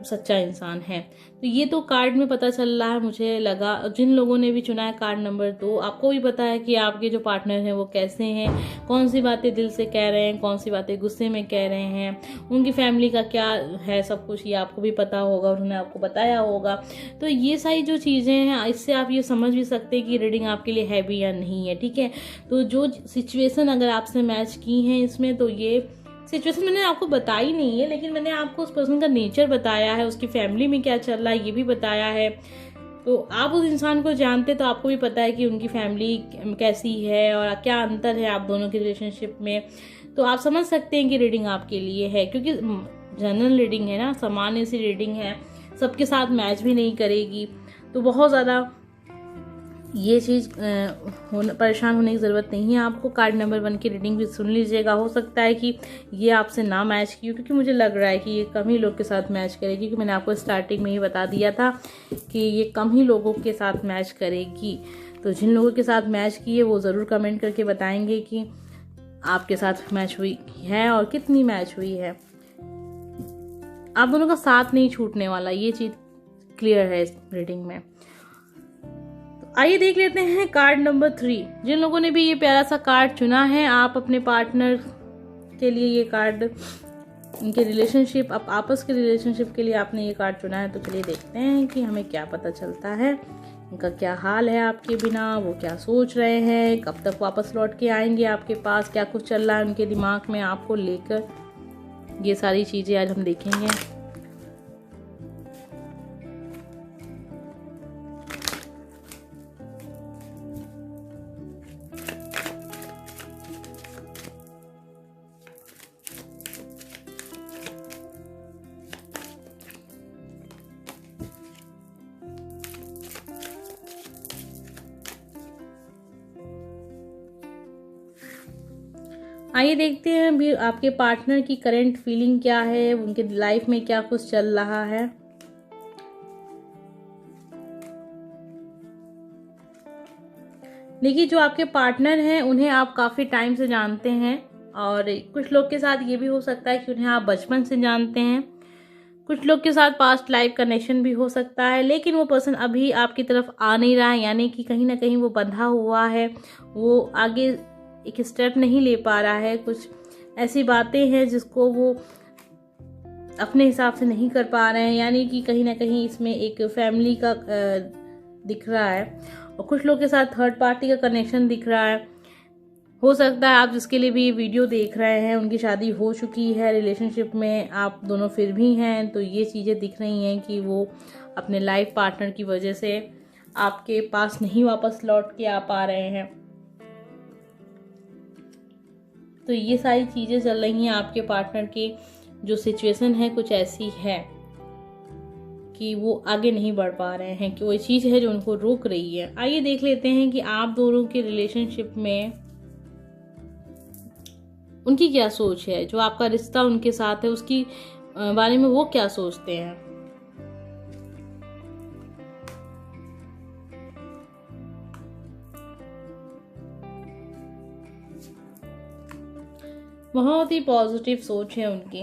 सच्चा इंसान है। तो ये तो कार्ड में पता चल रहा है, मुझे लगा। जिन लोगों ने भी चुना है कार्ड नंबर 2, आपको भी पता है कि आपके जो पार्टनर हैं वो कैसे हैं, कौन सी बातें दिल से कह रहे हैं, कौन सी बातें गुस्से में कह रहे हैं, उनकी फैमिली का क्या है, सब कुछ ये आपको भी पता होगा, उन्होंने आपको बताया होगा। तो ये सारी जो चीज़ें हैं, इससे आप ये समझ भी सकते हैं कि रीडिंग आपके लिए है भी या नहीं है, ठीक है। तो जो सिचुएशन अगर आपसे मैच की हैं इसमें, तो ये सिचुएशन मैंने आपको बताई नहीं है, लेकिन मैंने आपको उस पर्सन का नेचर बताया है, उसकी फैमिली में क्या चल रहा है ये भी बताया है। तो आप उस इंसान को जानते तो आपको भी पता है कि उनकी फैमिली कैसी है और क्या अंतर है आप दोनों के रिलेशनशिप में। तो आप समझ सकते हैं कि रीडिंग आपके लिए है, क्योंकि जनरल रीडिंग है ना, सामान्य सी रीडिंग है, सबके साथ मैच भी नहीं करेगी। तो बहुत ज़्यादा ये चीज़ परेशान होने की ज़रूरत नहीं है आपको। कार्ड नंबर 1 की रीडिंग भी सुन लीजिएगा, हो सकता है कि ये आपसे ना मैच की हो, क्योंकि मुझे लग रहा है कि ये कम ही लोग के साथ मैच करेगी, क्योंकि मैंने आपको स्टार्टिंग में ही बता दिया था कि ये कम ही लोगों के साथ मैच करेगी। तो जिन लोगों के साथ मैच की है वो ज़रूर कमेंट करके बताएंगे कि आपके साथ मैच हुई है और कितनी मैच हुई है। आप दोनों का साथ नहीं छूटने वाला, ये चीज़ क्लियर है इस रीडिंग में। आइए देख लेते हैं कार्ड नंबर 3। जिन लोगों ने भी ये प्यारा सा कार्ड चुना है, आप अपने पार्टनर के लिए ये कार्ड, इनके रिलेशनशिप, आप आपस के रिलेशनशिप के लिए आपने ये कार्ड चुना है। तो चलिए देखते हैं कि हमें क्या पता चलता है, उनका क्या हाल है आपके बिना, वो क्या सोच रहे हैं, कब तक वापस लौट के आएंगे आपके पास, क्या कुछ चल रहा है उनके दिमाग में आपको लेकर। ये सारी चीज़ें आज हम देखेंगे। आइए देखते हैं अभी आपके पार्टनर की करंट फीलिंग क्या है, उनके लाइफ में क्या कुछ चल रहा है। देखिए, जो आपके पार्टनर हैं उन्हें आप काफ़ी टाइम से जानते हैं, और कुछ लोग के साथ ये भी हो सकता है कि उन्हें आप बचपन से जानते हैं। कुछ लोग के साथ पास्ट लाइफ कनेक्शन भी हो सकता है, लेकिन वो पर्सन अभी आपकी तरफ आ नहीं रहा है, यानी कि कहीं ना कहीं वो बंधा हुआ है, वो आगे एक स्टेप नहीं ले पा रहा है। कुछ ऐसी बातें हैं जिसको वो अपने हिसाब से नहीं कर पा रहे हैं, यानी कि कहीं ना कहीं इसमें एक फैमिली का दिख रहा है, और कुछ लोग के साथ थर्ड पार्टी का कनेक्शन दिख रहा है। हो सकता है आप जिसके लिए भी ये वीडियो देख रहे हैं उनकी शादी हो चुकी है, रिलेशनशिप में आप दोनों फिर भी हैं। तो ये चीज़ें दिख रही हैं कि वो अपने लाइफ पार्टनर की वजह से आपके पास नहीं वापस लौट के आ पा रहे हैं। तो ये सारी चीज़ें चल रही हैं। आपके पार्टनर की जो सिचुएशन है कुछ ऐसी है कि वो आगे नहीं बढ़ पा रहे हैं, कि वो चीज़ है जो उनको रोक रही है। आइए देख लेते हैं कि आप दोनों के रिलेशनशिप में उनकी क्या सोच है, जो आपका रिश्ता उनके साथ है उसकी बारे में वो क्या सोचते हैं। बहुत ही पॉजिटिव सोच है उनकी,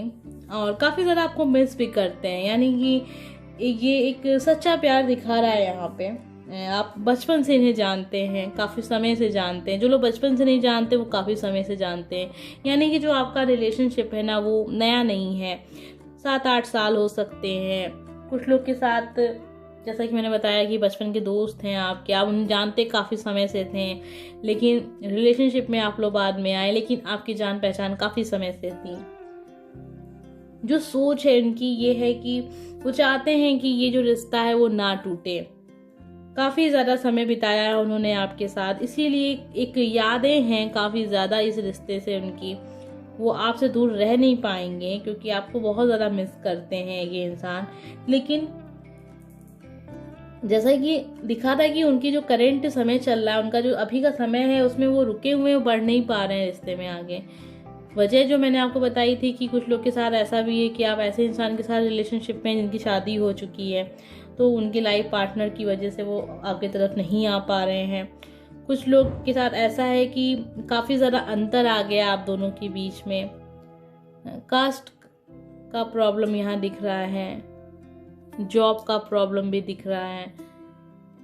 और काफ़ी ज़्यादा आपको मिस भी करते हैं, यानी कि ये एक सच्चा प्यार दिखा रहा है यहाँ पे। आप बचपन से इन्हें जानते हैं, काफ़ी समय से जानते हैं। जो लोग बचपन से नहीं जानते वो काफ़ी समय से जानते हैं, यानी कि जो आपका रिलेशनशिप है ना वो नया नहीं है, 7-8 साल हो सकते हैं। कुछ लोग के साथ जैसा कि मैंने बताया कि बचपन के दोस्त हैं आपके, आप उन्हें जानते काफ़ी समय से थे, लेकिन रिलेशनशिप में आप लोग बाद में आए, लेकिन आपकी जान पहचान काफ़ी समय से थी। जो सोच है उनकी ये है कि वो चाहते हैं कि ये जो रिश्ता है वो ना टूटे। काफ़ी ज़्यादा समय बिताया है उन्होंने आपके साथ, इसीलिए एक यादें हैं काफ़ी ज़्यादा इस रिश्ते से उनकी। वो आपसे दूर रह नहीं पाएंगे क्योंकि आपको बहुत ज़्यादा मिस करते हैं ये इंसान। लेकिन जैसा कि दिखा था कि उनकी जो करंट समय चल रहा है, उनका जो अभी का समय है उसमें वो रुके हुए बढ़ नहीं पा रहे हैं रिश्ते में आगे। वजह जो मैंने आपको बताई थी कि कुछ लोग के साथ ऐसा भी है कि आप ऐसे इंसान के साथ रिलेशनशिप में जिनकी शादी हो चुकी है, तो उनके लाइफ पार्टनर की वजह से वो आपकी तरफ नहीं आ पा रहे हैं। कुछ लोग के साथ ऐसा है कि काफ़ी ज़्यादा अंतर आ गया आप दोनों के बीच में, कास्ट का प्रॉब्लम यहाँ दिख रहा है, जॉब का प्रॉब्लम भी दिख रहा है,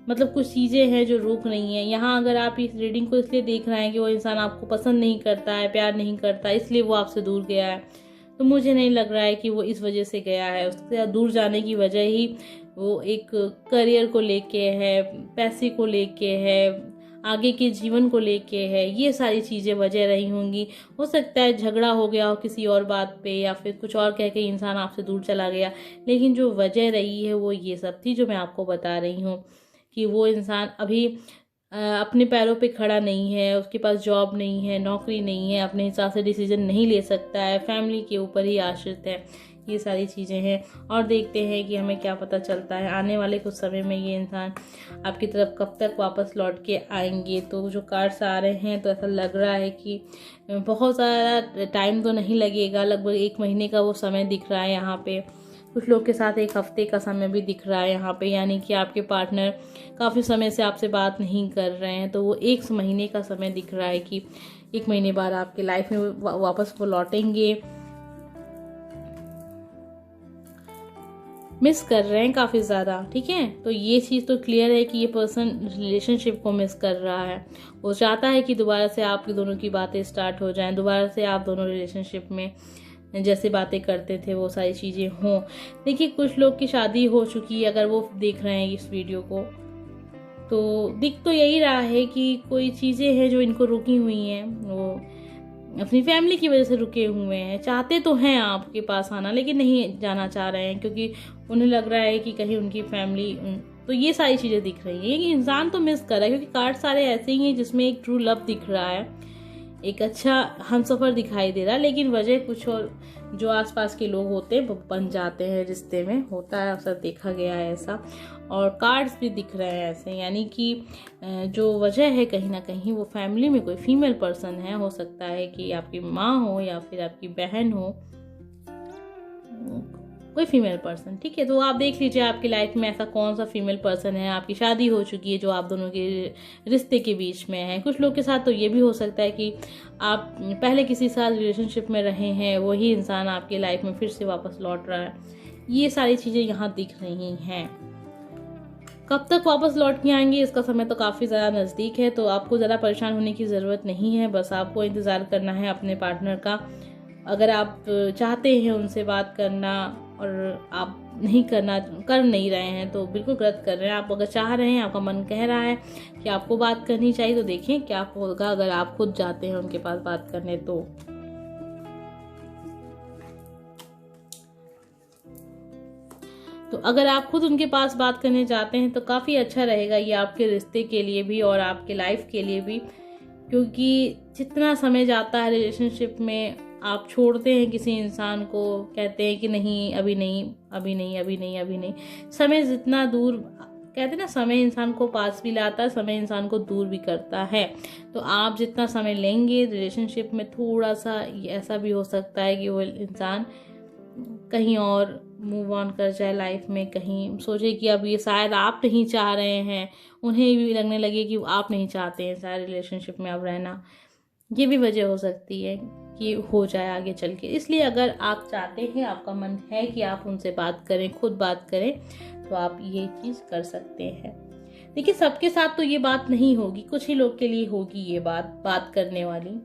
मतलब कुछ चीज़ें हैं जो रुक रही हैं। यहाँ अगर आप इस रीडिंग को इसलिए देख रहे हैं कि वो इंसान आपको पसंद नहीं करता है, प्यार नहीं करता, इसलिए वो आपसे दूर गया है, तो मुझे नहीं लग रहा है कि वो इस वजह से गया है। उससे दूर जाने की वजह ही वो एक करियर को लेके है, पैसे को लेके है, आगे के जीवन को लेके है, ये सारी चीज़ें वजह रही होंगी। हो सकता है झगड़ा हो गया हो किसी और बात पे, या फिर कुछ और कह के इंसान आपसे दूर चला गया, लेकिन जो वजह रही है वो ये सब थी जो मैं आपको बता रही हूँ कि वो इंसान अभी अपने पैरों पे खड़ा नहीं है, उसके पास जॉब नहीं है, नौकरी नहीं है, अपने हिसाब से डिसीजन नहीं ले सकता है, फैमिली के ऊपर ही आश्रित है, ये सारी चीज़ें हैं। और देखते हैं कि हमें क्या पता चलता है आने वाले कुछ समय में ये इंसान आपकी तरफ कब तक वापस लौट के आएंगे। तो जो कार्ड्स आ रहे हैं तो ऐसा लग रहा है कि बहुत ज़्यादा टाइम तो नहीं लगेगा, लगभग 1 महीने का वो समय दिख रहा है यहाँ पे। कुछ लोग के साथ 1 हफ्ते का समय भी दिख रहा है यहाँ पे, यानी कि आपके पार्टनर काफ़ी समय से आपसे बात नहीं कर रहे हैं, तो वो 1 महीने का समय दिख रहा है कि 1 महीने बाद आपके लाइफ में वापस वो लौटेंगे। मिस कर रहे हैं काफ़ी ज़्यादा, ठीक है। तो ये चीज़ तो क्लियर है कि ये पर्सन रिलेशनशिप को मिस कर रहा है। वो चाहता है कि दोबारा से आपकी दोनों की बातें स्टार्ट हो जाएं, दोबारा से आप दोनों रिलेशनशिप में जैसे बातें करते थे वो सारी चीज़ें हों। देखिए, कुछ लोग की शादी हो चुकी है, अगर वो देख रहे हैं इस वीडियो को, तो दिख तो यही रहा है कि कोई चीज़ें हैं जो इनको रुकी हुई हैं, वो अपनी फैमिली की वजह से रुके हुए हैं। चाहते तो हैं आपके पास आना, लेकिन नहीं जाना चाह रहे हैं क्योंकि उन्हें लग रहा है कि कहीं उनकी फैमिली, तो ये सारी चीज़ें दिख रही हैं कि इंसान तो मिस कर रहा है, क्योंकि कार्ड सारे ऐसे ही हैं जिसमें एक ट्रू लव दिख रहा है, एक अच्छा हमसफर दिखाई दे रहा है, लेकिन वजह कुछ और, जो आसपास के लोग होते हैं बन जाते हैं रिश्ते में, होता है, अक्सर देखा गया है ऐसा। और कार्ड्स भी दिख रहे हैं ऐसे, यानी कि जो वजह है कहीं ना कहीं वो फैमिली में कोई फीमेल पर्सन है। हो सकता है कि आपकी माँ हो या फिर आपकी बहन हो, कोई फीमेल पर्सन, ठीक है। तो आप देख लीजिए आपकी लाइफ में ऐसा कौन सा फीमेल पर्सन है, आपकी शादी हो चुकी है, जो आप दोनों के रिश्ते के बीच में है। कुछ लोग के साथ तो ये भी हो सकता है कि आप पहले किसी साथ रिलेशनशिप में रहे हैं, वही इंसान आपकी लाइफ में फिर से वापस लौट रहा है। ये सारी चीज़ें यहाँ दिख रही हैं। कब तक वापस लौट के आएंगे इसका समय तो काफ़ी ज़्यादा नज़दीक है, तो आपको ज़्यादा परेशान होने की ज़रूरत नहीं है। बस आपको इंतज़ार करना है अपने पार्टनर का। अगर आप चाहते हैं उनसे बात करना और आप नहीं कर नहीं रहे हैं तो बिल्कुल गलत कर रहे हैं। आप अगर चाह रहे हैं, आपका मन कह रहा है कि आपको बात करनी चाहिए, तो देखें क्या होगा अगर आप खुद जाते हैं उनके पास बात करने। तो अगर आप खुद उनके पास बात करने जाते हैं तो काफ़ी अच्छा रहेगा ये आपके रिश्ते के लिए भी और आपके लाइफ के लिए भी, क्योंकि जितना समय जाता है रिलेशनशिप में, आप छोड़ते हैं किसी इंसान को, कहते हैं कि नहीं अभी नहीं, अभी नहीं, अभी नहीं, अभी नहीं। समय जितना दूर, कहते हैं ना, समय इंसान को पास भी लाता है, समय इंसान को दूर भी करता है। तो आप जितना समय लेंगे रिलेशनशिप में, थोड़ा सा ऐसा भी हो सकता है कि वो इंसान कहीं और मूव ऑन कर जाए लाइफ में, कहीं सोचे कि अब ये शायद आप नहीं चाह रहे हैं, उन्हें भी लगने लगे कि आप नहीं चाहते हैं शायद रिलेशनशिप में अब रहना। ये भी वजह हो सकती है कि हो जाए आगे चल के। इसलिए अगर आप चाहते हैं, आपका मन है कि आप उनसे बात करें, खुद बात करें, तो आप ये चीज़ कर सकते हैं। देखिए, सबके साथ तो ये बात नहीं होगी, कुछ ही लोग के लिए होगी ये बात करने वाली।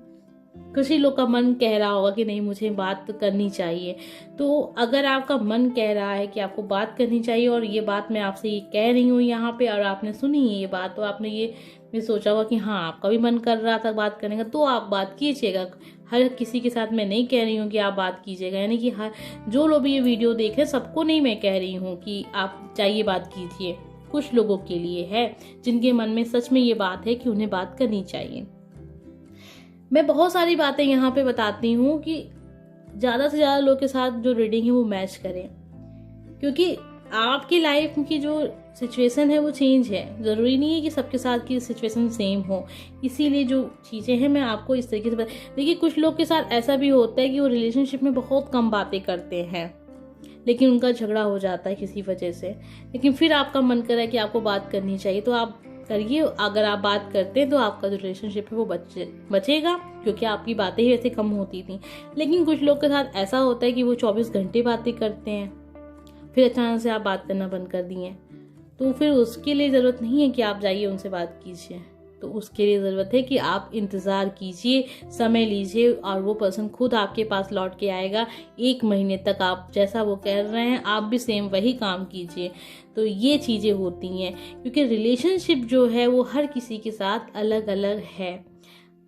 कुछ ही लोग का मन कह रहा होगा कि नहीं मुझे बात करनी चाहिए। तो अगर आपका मन कह रहा है कि आपको बात करनी चाहिए, और ये बात मैं आपसे ये कह रही हूँ यहाँ पे, और आपने सुनी है ये बात, तो आपने ये भी सोचा होगा कि हाँ आपका भी मन कर रहा था बात करने का, तो आप बात कीजिएगा। हर किसी के साथ मैं नहीं कह रही हूँ कि आप बात कीजिएगा, यानी कि हर जो लोग भी ये वीडियो देख रहे हैं सबको नहीं मैं कह रही हूँ कि आप चाहिए बात कीजिए। कुछ लोगों के लिए है जिनके मन में सच में ये बात है कि उन्हें बात करनी चाहिए। मैं बहुत सारी बातें यहाँ पे बताती हूँ कि ज़्यादा से ज़्यादा लोग के साथ जो रीडिंग है वो मैच करें, क्योंकि आपकी लाइफ की जो सिचुएशन है वो चेंज है। ज़रूरी नहीं है कि सबके साथ की सिचुएशन सेम हो, इसीलिए जो चीज़ें हैं मैं आपको इस तरीके से देखिए, कुछ लोग के साथ ऐसा भी होता है कि वो रिलेशनशिप में बहुत कम बातें करते हैं, लेकिन उनका झगड़ा हो जाता है किसी वजह से, लेकिन फिर आपका मन कर रहा है कि आपको बात करनी चाहिए, तो आप करिए। अगर आप बात करते हैं तो आपका जो रिलेशनशिप है वो बचेगा, क्योंकि आपकी बातें ही वैसे कम होती थी। लेकिन कुछ लोग के साथ ऐसा होता है कि वो 24 घंटे बातें करते हैं, फिर अचानक से आप बात करना बंद कर दिए, तो फिर उसके लिए ज़रूरत नहीं है कि आप जाइए उनसे बात कीजिए। तो उसके लिए ज़रूरत है कि आप इंतज़ार कीजिए, समय लीजिए और वो पर्सन खुद आपके पास लौट के आएगा। 1 महीने तक आप जैसा वो कर रहे हैं आप भी सेम वही काम कीजिए। तो ये चीज़ें होती हैं, क्योंकि रिलेशनशिप जो है वो हर किसी के साथ अलग अलग है।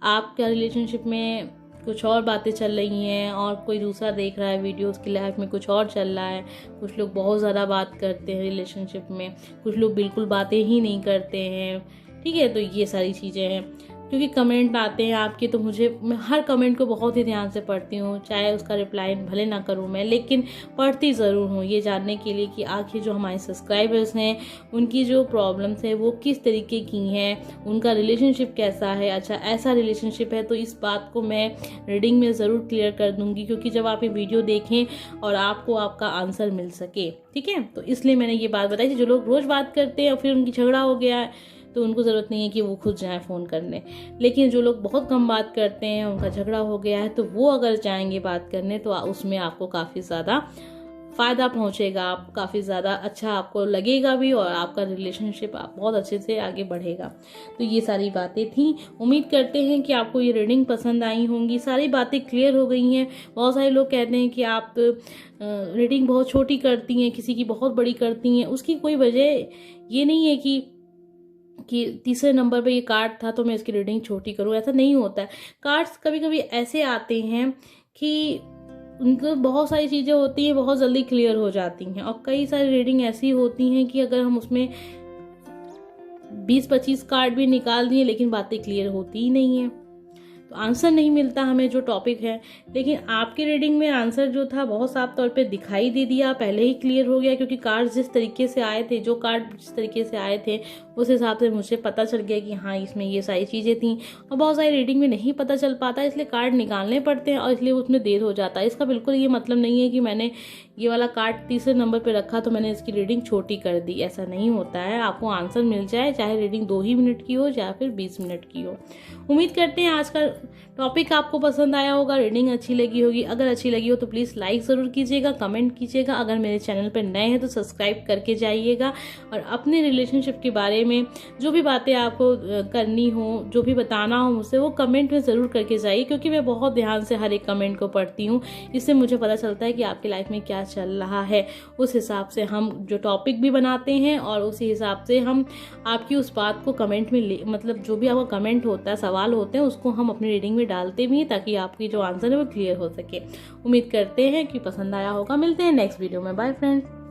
आपका रिलेशनशिप में कुछ और बातें चल रही हैं और कोई दूसरा देख रहा है वीडियो, उसकी लाइफ में कुछ और चल रहा है। कुछ लोग बहुत ज़्यादा बात करते हैं रिलेशनशिप में, कुछ लोग बिल्कुल बातें ही नहीं करते हैं। ठीक है, तो ये सारी चीज़ें हैं। क्योंकि कमेंट आते हैं आपके, तो मैं हर कमेंट को बहुत ही ध्यान से पढ़ती हूँ, चाहे उसका रिप्लाई भले ना करूँ मैं, लेकिन पढ़ती ज़रूर हूँ ये जानने के लिए कि आखिर जो हमारे सब्सक्राइबर्स हैं उनकी जो प्रॉब्लम्स हैं वो किस तरीके की हैं, उनका रिलेशनशिप कैसा है। अच्छा, ऐसा रिलेशनशिप है तो इस बात को मैं रीडिंग में ज़रूर क्लियर कर दूँगी, क्योंकि जब आप ये वीडियो देखें और आपको आपका आंसर मिल सके। ठीक है, तो इसलिए मैंने ये बात बताई थी। जो लोग रोज़ बात करते हैं और फिर उनकी झगड़ा हो गया है तो उनको ज़रूरत नहीं है कि वो खुद जाएं फ़ोन करने। लेकिन जो लोग बहुत कम बात करते हैं, उनका झगड़ा हो गया है, तो वो अगर जाएंगे बात करने तो उसमें आपको काफ़ी ज़्यादा फ़ायदा पहुंचेगा, आप काफ़ी ज़्यादा अच्छा आपको लगेगा भी और आपका रिलेशनशिप बहुत अच्छे से आगे बढ़ेगा। तो ये सारी बातें थी। उम्मीद करते हैं कि आपको ये रीडिंग पसंद आई होंगी, सारी बातें क्लियर हो गई हैं। बहुत सारे लोग कहते हैं कि आप रीडिंग बहुत छोटी करती हैं, किसी की बहुत बड़ी करती हैं। उसकी कोई वजह ये नहीं है कि तीसरे नंबर पे ये कार्ड था तो मैं इसकी रीडिंग छोटी करूं, ऐसा नहीं होता है। कार्ड्स कभी कभी ऐसे आते हैं कि उनको बहुत सारी चीज़ें होती हैं, बहुत जल्दी क्लियर हो जाती हैं, और कई सारी रीडिंग ऐसी होती हैं कि अगर हम उसमें 20-25 कार्ड भी निकाल दिए लेकिन बातें क्लियर होती ही नहीं है, तो आंसर नहीं मिलता हमें जो टॉपिक है। लेकिन आपकी रीडिंग में आंसर जो था बहुत साफ तौर पे दिखाई दे दिया, पहले ही क्लियर हो गया, क्योंकि कार्ड जिस तरीके से आए थे, जो कार्ड जिस तरीके से आए थे उस हिसाब से मुझे पता चल गया कि हाँ इसमें ये सारी चीज़ें थी। और बहुत सारी रीडिंग में नहीं पता चल पाता, इसलिए कार्ड निकालने पड़ते हैं और इसलिए उसमें देर हो जाता है। इसका बिल्कुल ये मतलब नहीं है कि मैंने ये वाला कार्ड तीसरे नंबर पे रखा तो मैंने इसकी रीडिंग छोटी कर दी, ऐसा नहीं होता है। आपको आंसर मिल जाए, चाहे रीडिंग 2 ही मिनट की हो या फिर 20 मिनट की हो। उम्मीद करते हैं आज का टॉपिक आपको पसंद आया होगा, रीडिंग अच्छी लगी होगी। अगर अच्छी लगी हो तो प्लीज़ लाइक ज़रूर कीजिएगा, कमेंट कीजिएगा। अगर मेरे चैनल पर नए हैं तो सब्सक्राइब करके जाइएगा, और अपने रिलेशनशिप के बारे में जो भी बातें आपको करनी हो, जो भी बताना हो मुझसे, वो कमेंट में ज़रूर करके जाइए, क्योंकि मैं बहुत ध्यान से हर एक कमेंट को पढ़ती हूँ। इससे मुझे पता चलता है कि आपकी लाइफ में क्या चल रहा है। उस हिसाब से हम जो टॉपिक भी बनाते हैं और उसी हिसाब से हम आपकी उस बात को कमेंट में मतलब जो भी आपका कमेंट होता है, सवाल होते हैं, उसको हम अपनी रीडिंग में डालते भी हैं ताकि आपकी जो आंसर है वो क्लियर हो सके। उम्मीद करते हैं कि पसंद आया होगा। मिलते हैं नेक्स्ट वीडियो में। Bye friends.